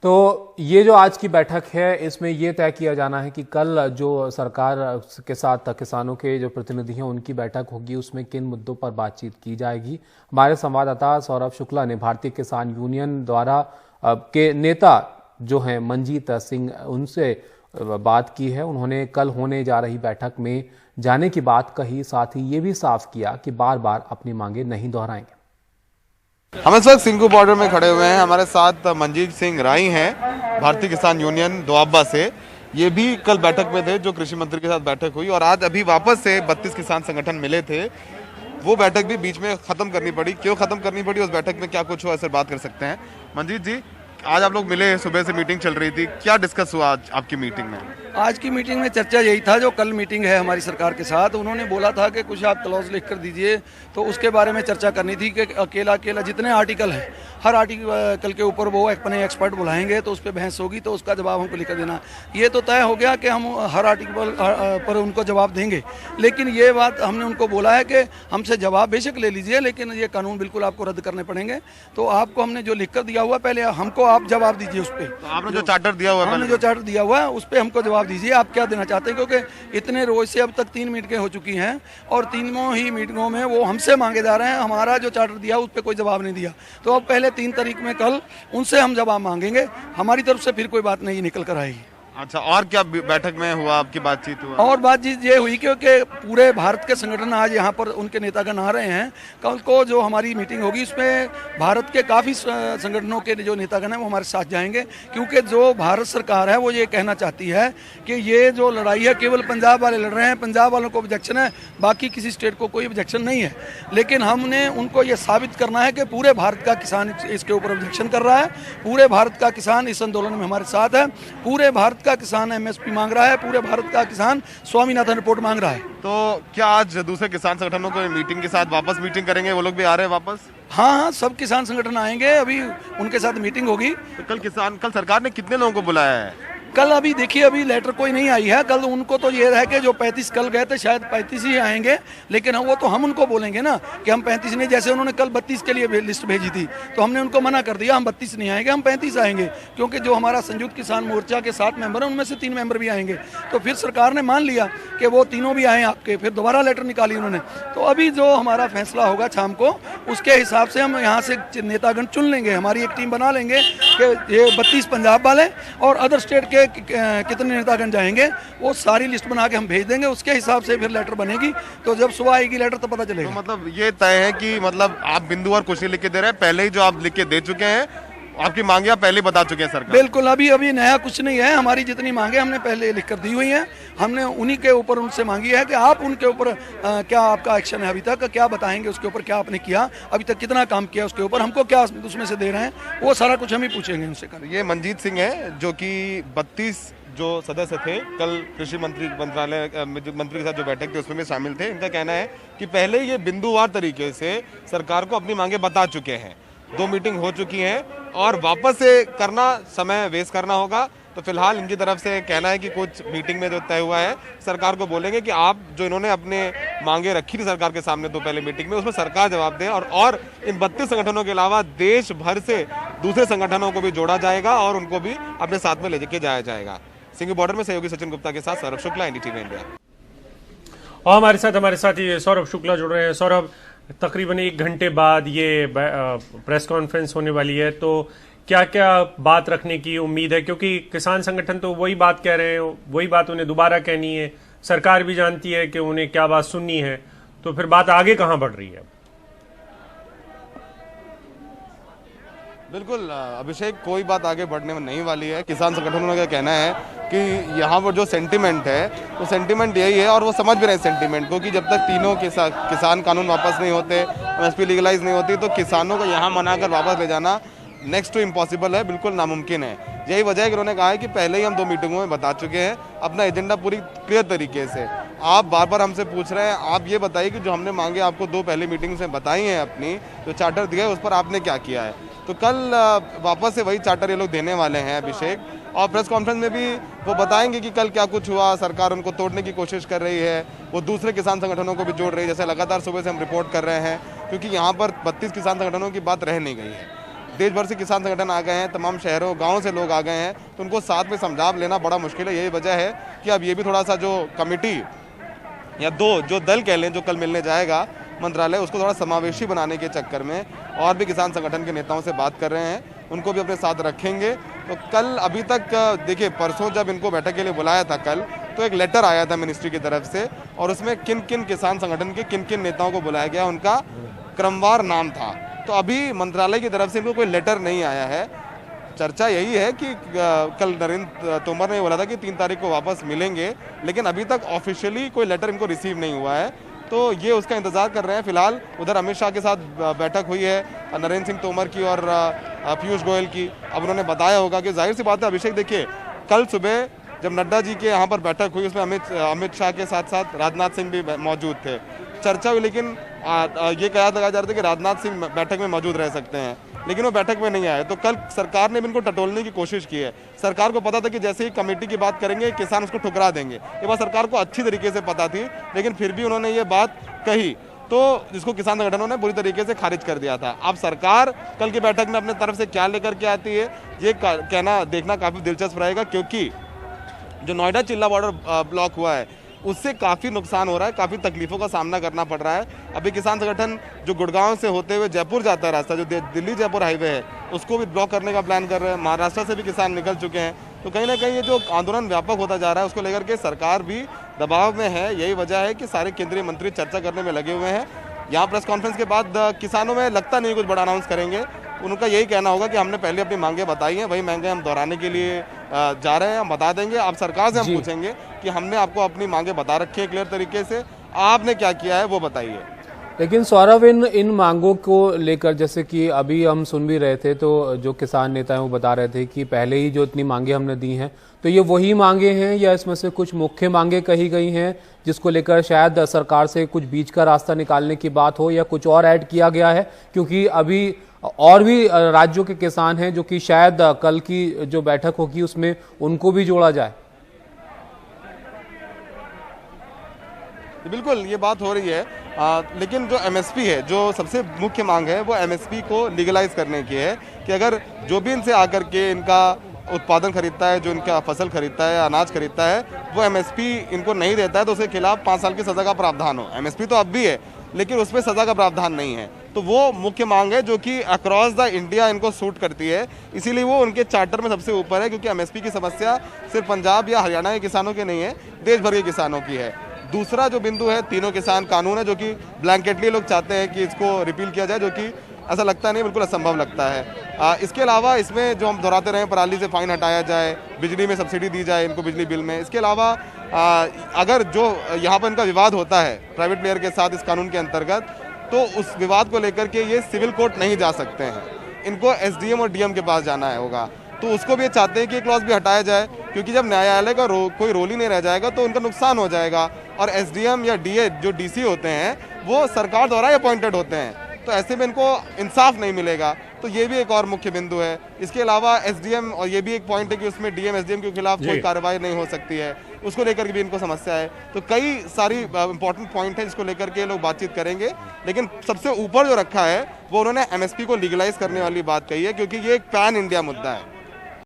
तो ये जो आज की बैठक है इसमें ये तय किया जाना है कि कल जो सरकार के साथ किसानों के जो प्रतिनिधि हैं उनकी बैठक होगी उसमें किन मुद्दों पर बातचीत की जाएगी। हमारे संवाददाता सौरभ शुक्ला ने भारतीय किसान यूनियन द्वारा के नेता जो हैं मंजीत सिंह उनसे बात की है। उन्होंने कल होने जा रही बैठक में जाने की बात कही, साथ ही ये भी साफ किया कि बार बार अपनी मांगे नहीं दोहराएंगे। हम इस वक्त सिंघू बॉर्डर में खड़े हुए हैं। हमारे साथ मंजीत सिंह राई हैं भारतीय किसान यूनियन दोआबा से। ये भी कल बैठक में थे जो कृषि मंत्री के साथ बैठक हुई, और आज अभी वापस से 32 किसान संगठन मिले थे। वो बैठक भी बीच में खत्म करनी पड़ी। क्यों खत्म करनी पड़ी, उस बैठक में क्या कुछ हुआ, इस पर बात कर सकते हैं। मंजीत जी, आज आप लोग मिले, सुबह से मीटिंग चल रही थी, क्या डिस्कस हुआ आज आपकी मीटिंग में? आज की मीटिंग में चर्चा यही था, जो कल मीटिंग है हमारी सरकार के साथ, उन्होंने बोला था कि कुछ आप क्लॉज लिख कर दीजिए, तो उसके बारे में चर्चा करनी थी कि अकेला जितने आर्टिकल हैं, हर आर्टिकल के ऊपर वो अपने एक्सपर्ट बुलाएंगे तो उस पर बहस होगी, तो उसका जवाब हमको लिख कर देना। ये तो तय हो गया कि हम हर आर्टिकल पर उनको जवाब देंगे, लेकिन ये बात हमने उनको बोला है कि हमसे जवाब बेशक ले लीजिए, लेकिन ये कानून बिल्कुल आपको रद्द करने पड़ेंगे। तो आपको हमने जो लिख कर दिया हुआ, पहले हमको आप जवाब दीजिए उस पर। तो आपने जो चार्टर दिया हुआ है, हमने जो चार्टर दिया हुआ है उस पर हमको जवाब दीजिए, आप क्या देना चाहते हैं, क्योंकि इतने रोज से अब तक 3 मीटिंगें हो चुकी हैं और तीनों ही मीटिंगों में वो हमसे मांगे जा रहे हैं। हमारा जो चार्टर दिया उस पर कोई जवाब नहीं दिया, तो अब पहले 3 तारीख में कल उनसे हम जवाब मांगेंगे। हमारी तरफ से फिर कोई बात नहीं निकल कर आएगी। अच्छा, और क्या बैठक में हुआ, आपकी बातचीत हुआ? और बातचीत ये हुई क्योंकि पूरे भारत के संगठन आज यहाँ पर उनके नेतागण आ रहे हैं। कल को जो हमारी मीटिंग होगी उसमें भारत के काफ़ी संगठनों के जो नेतागण हैं वो हमारे साथ जाएंगे, क्योंकि जो भारत सरकार है वो ये कहना चाहती है कि ये जो लड़ाई है केवल पंजाब वाले लड़ रहे हैं, पंजाब वालों को ऑब्जेक्शन है, बाकी किसी स्टेट को कोई ऑब्जेक्शन नहीं है। लेकिन हमने उनको ये साबित करना है कि पूरे भारत का किसान इसके ऊपर ऑब्जेक्शन कर रहा है, पूरे भारत का किसान इस आंदोलन में हमारे साथ है, पूरे भारत का किसान एमएसपी मांग रहा है, पूरे भारत का किसान स्वामीनाथन रिपोर्ट मांग रहा है। तो क्या आज दूसरे किसान संगठनों को मीटिंग के साथ वापस मीटिंग करेंगे? वो लोग भी आ रहे हैं वापस? हाँ, सब किसान संगठन आएंगे, अभी उनके साथ मीटिंग होगी। तो कल सरकार ने कितने लोगों को बुलाया है? कल अभी देखिए, अभी लेटर कोई नहीं आई है। कल उनको तो ये है कि जो 35 कल गए थे शायद 35 ही आएंगे, लेकिन वो तो हम उनको बोलेंगे ना कि हम 35 नहीं। जैसे उन्होंने कल 32 के लिए लिस्ट भेजी थी तो हमने उनको मना कर दिया, हम 32 नहीं आएंगे, हम 35 आएंगे, क्योंकि जो हमारा संयुक्त किसान मोर्चा के 7 मेंबर हैं उनमें से 3 मेंबर भी आएंगे। तो फिर सरकार ने मान लिया कि वो तीनों भी आए आपके, फिर दोबारा लेटर निकाली उन्होंने। तो अभी जो हमारा फैसला होगा शाम को, उसके हिसाब से हम यहाँ से नेतागण चुन लेंगे, हमारी एक टीम बना लेंगे कि ये 32 पंजाब वाले और अदर स्टेट के कितने नेतागण जाएंगे, वो सारी लिस्ट बना के हम भेज देंगे। उसके हिसाब से फिर लेटर बनेगी, तो जब सुबह आएगी लेटर तो पता चलेगा। तो मतलब ये तय है कि मतलब आप बिंदु और कुछ नहीं लिख के दे रहे हैं, पहले ही जो आप लिख के दे चुके हैं, आपकी मांगे आप पहले बता चुके हैं सरकार? बिल्कुल, अभी नया कुछ नहीं है। हमारी जितनी मांगे हमने पहले लिख कर दी हुई हैं, हमने उन्हीं के ऊपर उनसे मांगी है कि आप उनके ऊपर क्या आपका एक्शन है, अभी तक क्या बताएंगे उसके ऊपर, क्या आपने किया अभी तक, कितना काम किया उसके ऊपर, हमको क्या उसमें से दे रहे हैं, वो सारा कुछ हम ही पूछेंगे उनसे। ये मंजीत सिंह है जो कि 32 जो सदस्य थे, कल कृषि मंत्रालय मंत्री के साथ जो बैठक थी उसमें भी शामिल थे। इनका कहना है कि पहले ये बिंदुवार तरीके से सरकार को अपनी मांगे बता चुके हैं, 2 मीटिंग हो चुकी हैं और वापस से करना, समय वेस्ट करना होगा। तो फिलहाल इनकी तरफ से कहना है कि कुछ मीटिंग में जो तय हुआ है सरकार को बोलेंगे कि आप जो इन्होंने अपने मांगे रखी थी सरकार के सामने 2 पहले मीटिंग में, उसमें सरकार जवाब दे। और इन 32 संगठनों के अलावा देश भर से दूसरे संगठनों को भी जोड़ा जाएगा और उनको भी अपने साथ में लेके जाया जाएगा। सिंघू बॉर्डर में सहयोगी सचिन गुप्ता के साथ सौरभ शुक्ला, एनडीटीवी इंडिया। और हमारे साथ ये सौरभ शुक्ला जुड़ रहे हैं। सौरभ, तकरीबन 1 घंटे बाद ये प्रेस कॉन्फ्रेंस होने वाली है, तो क्या क्या बात रखने की उम्मीद है? क्योंकि किसान संगठन तो वही बात कह रहे हैं, वही बात उन्हें दोबारा कहनी है, सरकार भी जानती है कि उन्हें क्या बात सुननी है, तो फिर बात आगे कहां बढ़ रही है? बिल्कुल अभिषेक, कोई बात आगे बढ़ने में नहीं वाली है। किसान संगठनों का कहना है कि यहाँ पर जो सेंटीमेंट है वो सेंटीमेंट यही है, और वो समझ भी रहे सेंटीमेंट को, कि जब तक तीनों किसान कानून वापस नहीं होते, एमएसपी लीगलाइज नहीं होती, तो किसानों को यहाँ मनाकर वापस ले जाना नेक्स्ट टू इम्पॉसिबल है, बिल्कुल नामुमकिन है। यही वजह है कि उन्होंने कहा है कि पहले ही हम 2 मीटिंगों में बता चुके हैं अपना एजेंडा पूरी क्लियर तरीके से। आप बार बार हमसे पूछ रहे हैं, आप ये बताइए कि जो हमने मांगे आपको 2 पहले मीटिंग से बताई हैं, अपनी जो चार्टर दिया है उस पर आपने क्या किया है। तो कल वापस से वही चार्टर ये लोग देने वाले हैं अभिषेक, और प्रेस कॉन्फ्रेंस में भी वो बताएंगे कि कल क्या कुछ हुआ। सरकार उनको तोड़ने की कोशिश कर रही है, वो दूसरे किसान संगठनों को भी जोड़ रही है, जैसे लगातार सुबह से हम रिपोर्ट कर रहे हैं, क्योंकि यहाँ पर 32 किसान संगठनों की बात रह नहीं गई है। देश भर से किसान संगठन आ गए हैं, तमाम शहरों गाँव से लोग आ गए हैं, तो उनको साथ में समझा लेना बड़ा मुश्किल है। यही वजह है कि अब ये भी थोड़ा सा जो कमेटी या जो दल कह लें जो कल मिलने जाएगा मंत्रालय, उसको थोड़ा समावेशी बनाने के चक्कर में और भी किसान संगठन के नेताओं से बात कर रहे हैं, उनको भी अपने साथ रखेंगे। तो कल अभी तक देखिए, परसों जब इनको बैठक के लिए बुलाया था कल, तो एक लेटर आया था मिनिस्ट्री की तरफ से और उसमें किन किन किसान संगठन के किन किन नेताओं को बुलाया गया, उनका क्रमवार नाम था। तो अभी मंत्रालय की तरफ से इनको कोई लेटर नहीं आया है। चर्चा यही है कि कल नरेंद्र तोमर ने बोला था कि 3 तारीख को वापस मिलेंगे, लेकिन अभी तक ऑफिशियली कोई लेटर इनको रिसीव नहीं हुआ है, तो ये उसका इंतजार कर रहे हैं। फिलहाल उधर अमित शाह के साथ बैठक हुई है, नरेंद्र सिंह तोमर की और पीयूष गोयल की। अब उन्होंने बताया होगा कि जाहिर सी बात है अभिषेक, देखिए कल सुबह जब नड्डा जी के यहाँ पर बैठक हुई, उसमें अमित शाह के साथ साथ राजनाथ सिंह भी मौजूद थे। चर्चा हुई, लेकिन ये कहा लगाया जा रहा था कि राजनाथ सिंह बैठक में मौजूद रह सकते हैं, लेकिन वो बैठक में नहीं आए। तो कल सरकार ने भी इनको टटोलने की कोशिश की है। सरकार को पता था कि जैसे ही कमेटी की बात करेंगे किसान उसको ठुकरा देंगे, ये बात सरकार को अच्छी तरीके से पता थी, लेकिन फिर भी उन्होंने ये बात कही, तो जिसको किसान संगठनों ने बुरी तरीके से खारिज कर दिया था। अब सरकार कल की बैठक में अपने तरफ से क्या लेकर के आती है, ये कहना देखना काफ़ी दिलचस्प रहेगा, क्योंकि जो नोएडा चिल्ला बॉर्डर ब्लॉक हुआ है उससे काफ़ी नुकसान हो रहा है, काफ़ी तकलीफों का सामना करना पड़ रहा है। अभी किसान संगठन जो गुड़गांव से होते हुए जयपुर जाता है रास्ता, जो दिल्ली जयपुर हाईवे है, उसको भी ब्लॉक करने का प्लान कर रहे हैं। महाराष्ट्र से भी किसान निकल चुके हैं। तो कहीं ना कहीं ये जो आंदोलन व्यापक होता जा रहा है, उसको लेकर के सरकार भी दबाव में है। यही वजह है कि सारे केंद्रीय मंत्री चर्चा करने में लगे हुए हैं। यहाँ प्रेस कॉन्फ्रेंस के बाद किसानों में लगता नहीं कुछ बड़ा अनाउंस करेंगे। उनका यही कहना होगा कि हमने पहले अपनी मांगे बताई हैं, वही मांगे हम दोहराने के लिए जा रहे हैं, हम बता देंगे। आप सरकार से हम पूछेंगे कि हमने आपको अपनी मांगे बता रखी है क्लियर तरीके से, आपने क्या किया है वो बताइए। लेकिन सौरभ, इन मांगों को लेकर जैसे कि अभी हम सुन भी रहे थे, तो जो किसान नेता हैं वो बता रहे थे कि पहले ही जो इतनी मांगे हमने दी हैं, तो ये वही मांगे हैं या इसमें से कुछ मुख्य मांगे कही गई हैं जिसको लेकर शायद सरकार से कुछ बीच का रास्ता निकालने की बात हो, या कुछ और ऐड किया गया है? क्योंकि अभी और भी राज्यों के किसान हैं जो कि शायद कल की जो बैठक होगी उसमें उनको भी जोड़ा जाए। बिल्कुल ये बात हो रही है, लेकिन जो एमएसपी है, जो सबसे मुख्य मांग है, वो एमएसपी को लीगलाइज करने की है कि अगर जो भी इनसे आकर के इनका उत्पादन खरीदता है, जो इनका फसल खरीदता है, अनाज खरीदता है, वो एमएसपी इनको नहीं देता है तो उसके खिलाफ 5 साल की सज़ा का प्रावधान हो। एमएसपी तो अब भी है, लेकिन उसमें सज़ा का प्रावधान नहीं है। तो वो मुख्य मांग है जो कि अक्रॉस द इंडिया इनको सूट करती है, इसीलिए वो उनके चार्टर में सबसे ऊपर है, क्योंकि एमएसपी की समस्या सिर्फ पंजाब या हरियाणा के किसानों की नहीं है, देश भर के किसानों की है। दूसरा जो बिंदु है, तीनों किसान कानून है, जो कि ब्लैंकेटली लोग चाहते हैं कि इसको रिपील किया जाए, जो कि ऐसा लगता नहीं, बिल्कुल असंभव लगता है। इसके अलावा इसमें जो हम दोहराते रहे, पराली से फाइन हटाया जाए, बिजली में सब्सिडी दी जाए इनको बिजली बिल में। इसके अलावा अगर जो यहाँ पर इनका विवाद होता है प्राइवेट प्लेयर के साथ इस कानून के अंतर्गत, तो उस विवाद को लेकर के ये सिविल कोर्ट नहीं जा सकते हैं, इनको एसडीएम और डीएम के पास जाना होगा। तो उसको भी ये चाहते हैं कि क्लॉज भी हटाया जाए, क्योंकि जब न्यायालय का कोई रोल ही नहीं रह जाएगा तो उनका नुकसान हो जाएगा। और एसडीएम या डीए जो डीसी होते हैं वो सरकार द्वारा अपॉइंटेड होते हैं, तो ऐसे में इनको इंसाफ नहीं मिलेगा। तो ये भी एक और मुख्य बिंदु है। इसके अलावा एसडीएम, और ये भी एक पॉइंट है कि उसमें डीएम एसडीएम के खिलाफ कोई कार्रवाई नहीं हो सकती है, उसको लेकर के भी इनको समस्या है। तो कई सारी इंपॉर्टेंट पॉइंट है जिसको लेकर के लोग बातचीत करेंगे, लेकिन सबसे ऊपर जो रखा है वो उन्होंने एमएसपी को लीगलाइज करने वाली बात कही है, क्योंकि ये एक पैन इंडिया मुद्दा है।